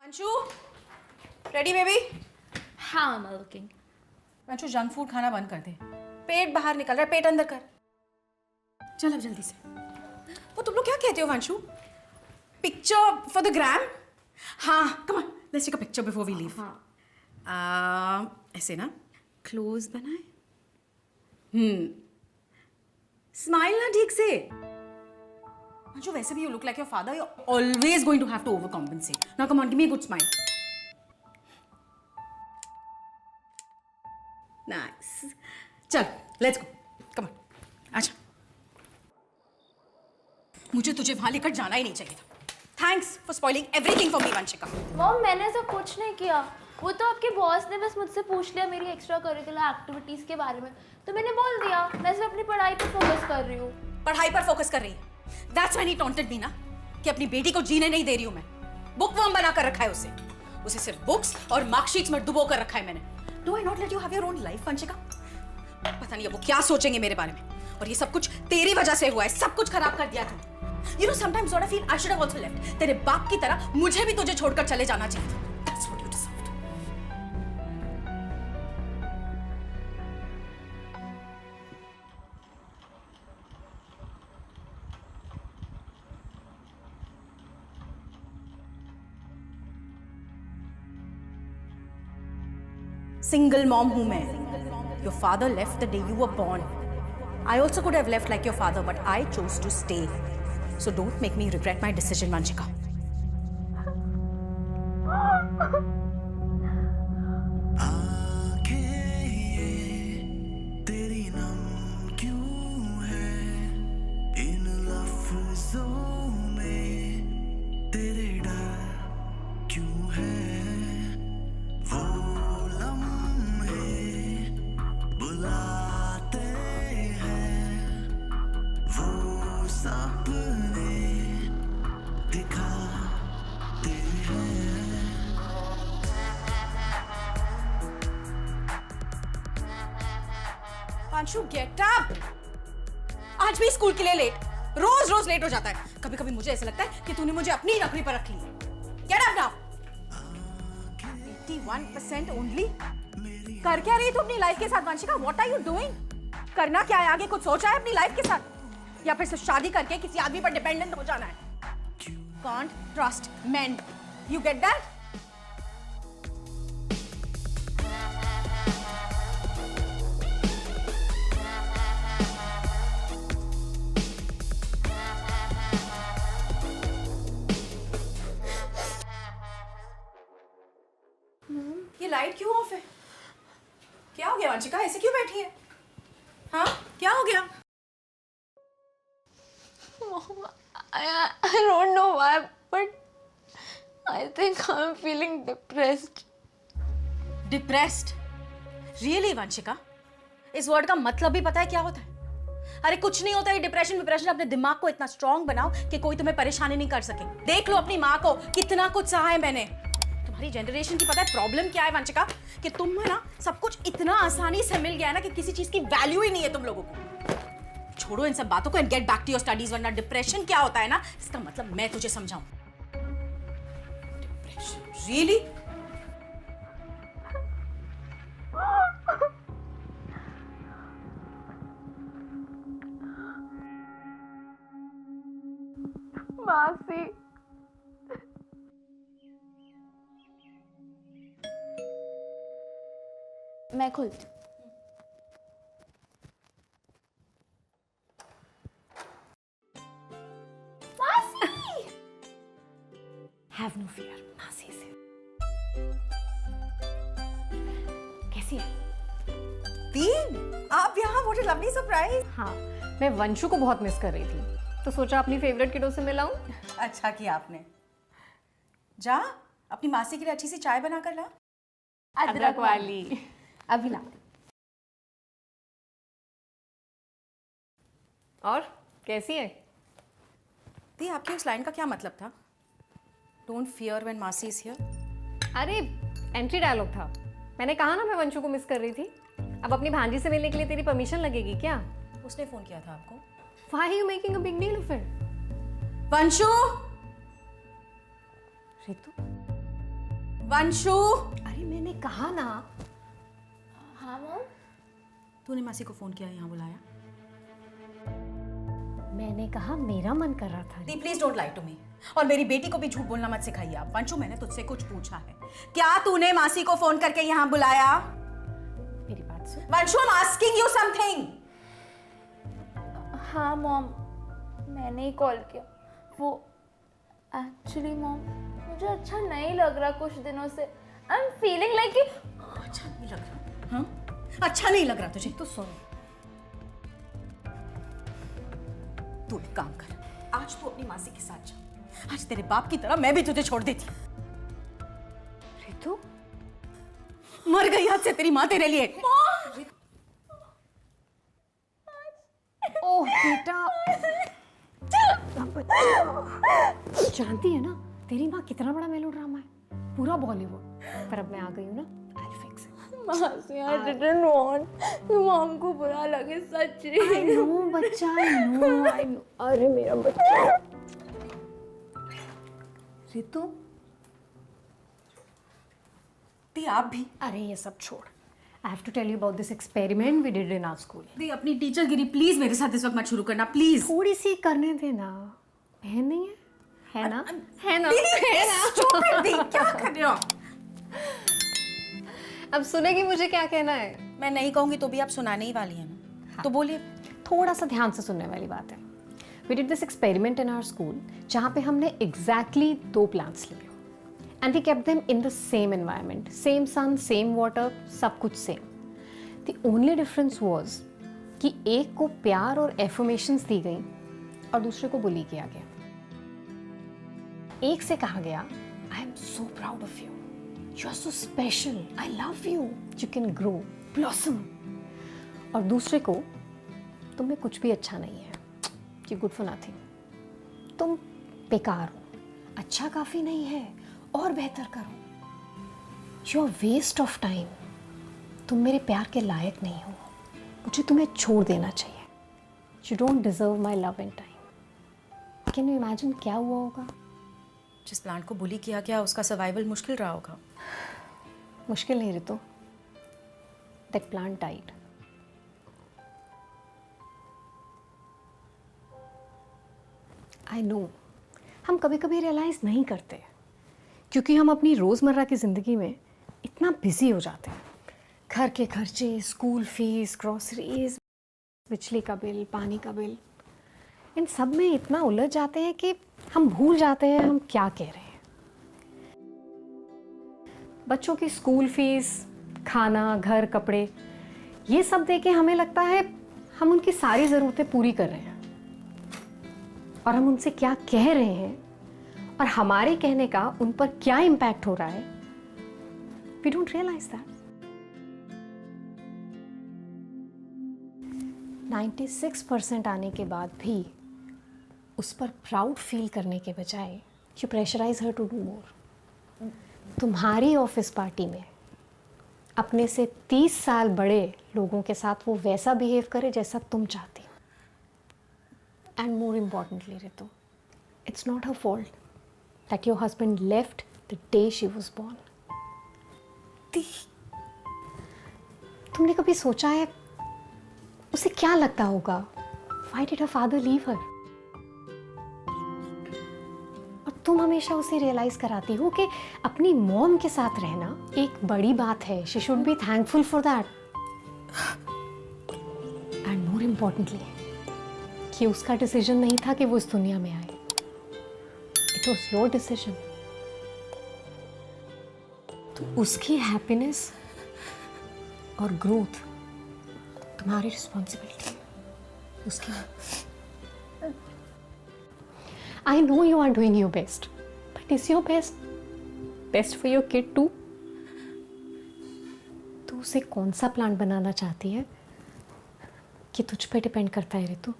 Anshu, ready baby? हाँ मम्मा looking. Anshu junk food खाना बंद कर दे। पेट बाहर निकल रहा है, पेट अंदर कर। चल अब जल्दी से। वो तुम लोग क्या कहते हो Vanshu? Picture for the gram? हाँ, come on, let's take a picture before we leave. ऐसे ना, क्लोज बनाए। स्माइल ना ठीक से। अंशु वैसे भी you look like your father, you are always going to have to overcompensate. Now come on, give me a good smile. Nice. चल let's go, come on, आजा। मुझे तुझे वहां लेकर जाना ही नहीं चाहिए था। Thanks for spoiling everything for me Vanshika. Mom मैंने ऐसा कुछ नहीं किया, वो तो आपके बॉस ने बस मुझसे पूछ लिया मेरी एक्स्ट्रा करिकुलर एक्टिविटीज के बारे में, तो मैंने बोल दिया। मैं सिर्फ अपनी पढ़ाई पर फोकस कर रही हूँ। पढ़ाई पर फोकस कर रही है? दैट्स व्हाई ही टॉन्टेड मी ना, कि अपनी बेटी को जीने नहीं दे रही हूं मैं। बुकवर्म बना कर रखा है उसे। उसे सिर्फ बुक्स और मार्कशीट्स में डुबो कर रखा है मैंने। Do I not let you have your own life Vanshika? पता नहीं अब वो क्या सोचेंगे मेरे बारे में। और ये सब कुछ तेरी वजह से हुआ है, सब कुछ खराब कर दिया तूने। You know sometimes what I feel I should have also left. तेरे बाप की तरह मुझे भी तुझे छोड़कर चले जाना चाहिए था। That's what you deserved. Single mom हूँ मैं। Your father left the day you were born. I also could have left like your father, but I chose to stay. So don't make me regret my decision, Vanshika. तेरी नम क्यों है इन लफ्जों में, तेरे डर क्यों है वो लम्हे बुलाते हैं, वो सपने दिखाते हैं। Vanshu, get up! आज भी स्कूल के लिए लेट। रोज रोज लेट हो जाता है। कभी कभी मुझे ऐसा लगता है कि तूने मुझे अपनी ही नौकरी पर रख ली। Get up now! 81% only? कर क्या रही तू अपनी लाइफ के साथ Vanshika? What are you doing? करना क्या है आगे? कुछ सोचा है अपनी लाइफ के साथ? या फिर सिर्फ शादी करके किसी आदमी पर डिपेंडेंट हो जाना है? Can't trust men. You get that? ये लाइट क्यों ऑफ है? क्या हो गया वंशिका? ऐसे क्यों बैठी है? हाँ, क्या हो गया? Mom, I don't know why, but I think I'm feeling depressed. Depressed? Really Vanshika? इस वर्ड का मतलब भी पता है क्या होता है? अरे कुछ नहीं होता है डिप्रेशन। अपने दिमाग को इतना स्ट्रांग बनाओ कि कोई तुम्हें परेशानी नहीं कर सके। देख लो अपनी माँ को, कितना कुछ सहा है मैंने। तुम्हारी जनरेशन की पता है प्रॉब्लम क्या है वंशिका? कि तुम है ना, सब कुछ इतना आसानी से मिल गया है ना कि किसी चीज की वैल्यू ही नहीं है तुम लोगों को। छोड़ो इन सब बातों को and get back to your studies. वरना डिप्रेशन क्या होता है ना, इसका मतलब मैं तुझे समझाऊं। Depression really? मासी, मैं खुलती हूँ। Have no fear, मासी से। कैसी है? तीन? आप यहाँ? What a lovely surprise! हाँ, मैं वंशु को बहुत मिस कर रही थी, तो सोचा अपनी फेवरेट किडो से मिलाऊं। अच्छा किया आपने। जा अपनी मासी के लिए अच्छी सी चाय बना कर ला। अदरक वाली। अभी ला। और कैसी है? दी, आपकी उस लाइन का क्या मतलब था? Don't fear when मासी is here. अरे एंट्री डायलॉग था। मैंने कहा ना मैं वंशु को मिस कर रही थी। अब अपनी भांजी से मिलने के लिए तेरी परमिशन लगेगी क्या? उसने फोन किया था आपको? Why are you making a big deal of it? Vanshu! Ritu Vanshu, अरे मैंने कहा ना। हाँ मॉम। तूने मासी को फोन किया, यहाँ बुलाया? मैंने कहा मेरा मन कर रहा था। दी please don't lie to me, और मेरी बेटी को भी झूठ बोलना मत सिखाइए आप। वंशु, मैंने तुझसे कुछ पूछा है, क्या तूने मासी को फोन करके यहाँ बुलाया? मेरी बात सुन। Vanshu, I am asking you something. हाँ मॉम, मैंने ही कॉल किया। वो एक्चुअली मॉम, मुझे अच्छा नहीं लग रहा कुछ दिनों से। आई एम फीलिंग लाइक कि अच्छा नहीं लग रहा? हाँ, अच्छा नहीं लग रहा तुझे? तो सुन, तू एक काम कर, आज तू अपनी मासी के साथ जा। आज तेरे बाप की तरह मैं भी तुझे छोड़ देती। रितु मर गई आज से तेरी माँ तेरे लिए। ओह बेटा, जानती है ना तेरी माँ कितना बड़ा मेलोड्रामा है, पूरा बॉलीवुड। पर अब मैं आ गई हूँ ना, I'll fix it. मासी, आई डिडंट वांट मॉम को बुरा लगे, सच्ची। I know बच्चा, I know. अरे मेरा बच्चा। रितु, दी आप भी। अरे ये सब छोड़। I have to tell you about this experiment we did in our school. दी अपनी टीचर गिरी प्लीज मेरे साथ इस वक्त मत शुरू करना, प्लीज। थोड़ी सी करने देना, बहन नहीं है? है ना? है ना? Stupid दी, क्या कर रहे हो? अब सुनेगी मुझे क्या कहना है? मैं नहीं कहूंगी तो भी आप सुनाने ही वाली है ना, तो बोलिए। थोड़ा सा ध्यान से सुनने वाली बात है। We did this experiment in our school जहाँ पे हमने exactly 2 plants लिए and we kept them in the same environment, same sun, same water, सब कुछ same. The only difference was कि एक को प्यार और affirmations दी गई और दूसरे को बुली किया गया। एक से कहा गया I am so proud of you, you are so special, I love you, you can grow, blossom. और दूसरे को तुम्हें कुछ भी अच्छा नहीं है, you good for nothing, तुम बेकार हो, अच्छा काफ़ी नहीं है, और बेहतर करो, you are waste of time, तुम मेरे प्यार के लायक नहीं हो, मुझे तुम्हें छोड़ देना चाहिए, you don't deserve my love and time. Can you imagine क्या हुआ होगा? जिस प्लांट को बुली किया गया उसका सर्वाइवल मुश्किल रहा होगा। मुश्किल नहीं Ritu, that plant died. I know, हम कभी कभी रियलाइज़ नहीं करते क्योंकि हम अपनी रोज़मर्रा की ज़िंदगी में इतना बिजी हो जाते हैं। घर के खर्चे, स्कूल फीस, ग्रॉसरीज, बिजली का बिल, पानी का बिल, इन सब में इतना उलझ जाते हैं कि हम भूल जाते हैं हम क्या कह रहे हैं। बच्चों की स्कूल फीस, खाना, घर, कपड़े, ये सब देके हमें लगता है हम उनकी सारी ज़रूरतें पूरी कर रहे हैं और हम उनसे क्या कह रहे हैं और हमारे कहने का उन पर क्या इम्पैक्ट हो रहा है, वी डोंट रियलाइज दैट। 96% आने के बाद भी उस पर प्राउड फील करने के बजाय you pressurise her to do more. तुम्हारी ऑफिस पार्टी में अपने से 30 साल बड़े लोगों के साथ वो वैसा बिहेव करे जैसा तुम चाहती हो। And more importantly, Ritu, it's not her fault that your husband left the day she was born. तुमने कभी सोचा है उसे क्या लगता होगा? Why did her father leave her? और तुम हमेशा उसे रियलाइज कराती हो कि अपनी मॉम के साथ रहना एक बड़ी बात है. She should be thankful for that. And more importantly, कि उसका डिसीजन नहीं था कि वो इस दुनिया में आए. It was your decision. तो उसकी हैप्पीनेस और ग्रोथ तुम्हारी रिस्पॉन्सिबिलिटी है, उसकी नहीं. I know you are doing your best, but is your best for your kid too? तो उसे कौन सा प्लान बनाना चाहती है कि तुझ पे डिपेंड करता है Ritu.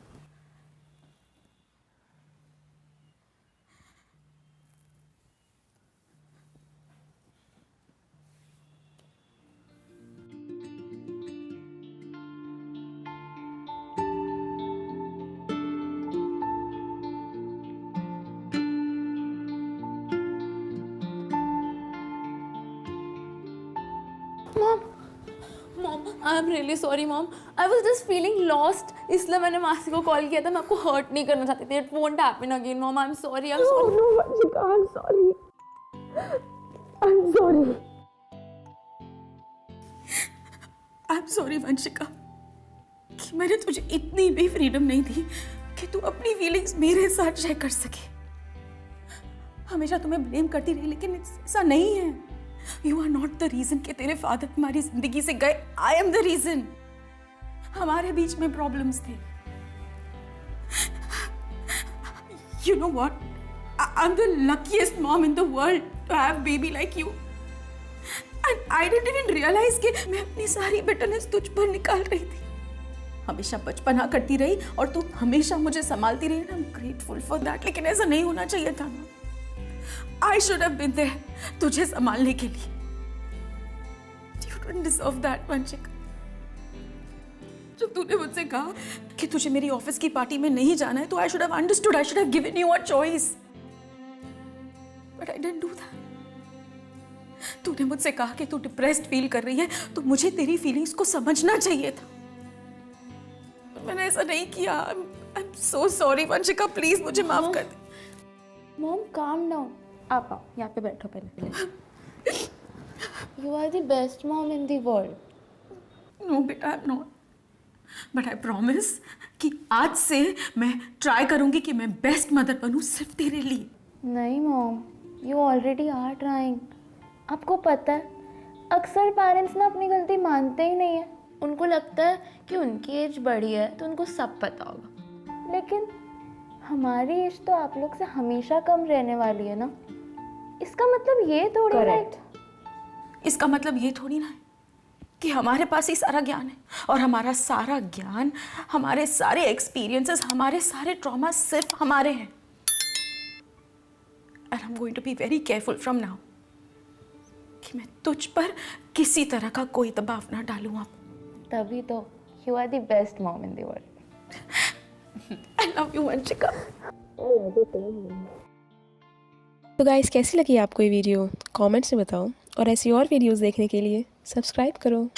Mom I am really sorry mom, I was just feeling lost, इसलिए मैंने मासी को कॉल किया था. मैं आपको हर्ट नहीं करना चाहती थी. It won't happen again mom. I am sorry. I am sorry. No, Vanshika, I'm sorry. I'm sorry. I am sorry Vanshika कि मैंने तुझे इतनी भी फ्रीडम नहीं दी कि तू अपनी फीलिंग्स मेरे साथ शेयर कर सके. हमेशा तुम्हें ब्लेम करती रही, लेकिन ऐसा नहीं है. You are not the reason कि तेरे फादर तुम्हारी जिंदगी से गए. I am the reason. हमारे बीच में प्रॉब्लम्स थे. You know what, I am the luckiest mom in the world to have baby like you. And I didn't even realize कि मैं अपनी सारी bitterness तुझ पर निकाल रही थी. हमेशा बचपना करती रही और तू हमेशा मुझे संभालती रही. I'm grateful for that. लेकिन ऐसा नहीं होना चाहिए था ना. I should have been there तुझे संभालने के लिए. You don't deserve that, Vanshika. जब तूने मुझसे कहा कि तुझे मेरी ऑफिस की पार्टी में नहीं जाना है, तो I should have understood. I should have given you a choice. But I didn't do that. तूने मुझसे कहा कि तू डिप्रेस्ड फील कर रही है, तो मुझे तेरी फीलिंग्स को समझना चाहिए था. मैंने ऐसा नहीं किया. I am so sorry Vanshika. Please मुझे माफ कर दे. Mom calm down. आप आओ, यहाँ पे बैठो पहले. You are the best mom in the world. No बेटा, I am not. But I promise कि आज से मैं ट्राई करूंगी कि मैं बेस्ट मदर बनूं सिर्फ तेरे लिए. नहीं mom, you already are trying. आपको पता है, अक्सर पेरेंट्स ना अपनी गलती मानते ही नहीं है. उनको लगता है कि उनकी एज बड़ी है तो उनको सब पता होगा. लेकिन हमारी एज तो आप लोग से हमेशा कम रहने वाली है ना. इसका मतलब ये थोड़ी ना है. इसका मतलब ये थोड़ी ना है कि हमारे पास ही सारा ज्ञान है, और हमारा सारा ज्ञान, हमारे सारे एक्सपीरियंसेस, हमारे सारे ट्रॉमा सिर्फ हमारे हैं. And I am going to be very careful from now कि मैं तुझ पर किसी तरह का कोई दबाव ना डालूं. आप तभी तो you are the best mom in the world. I love you Vanshika. तो गाइस, कैसी लगी आपको ये वीडियो? कमेंट्स में बताओ, और ऐसी और वीडियोस देखने के लिए सब्सक्राइब करो.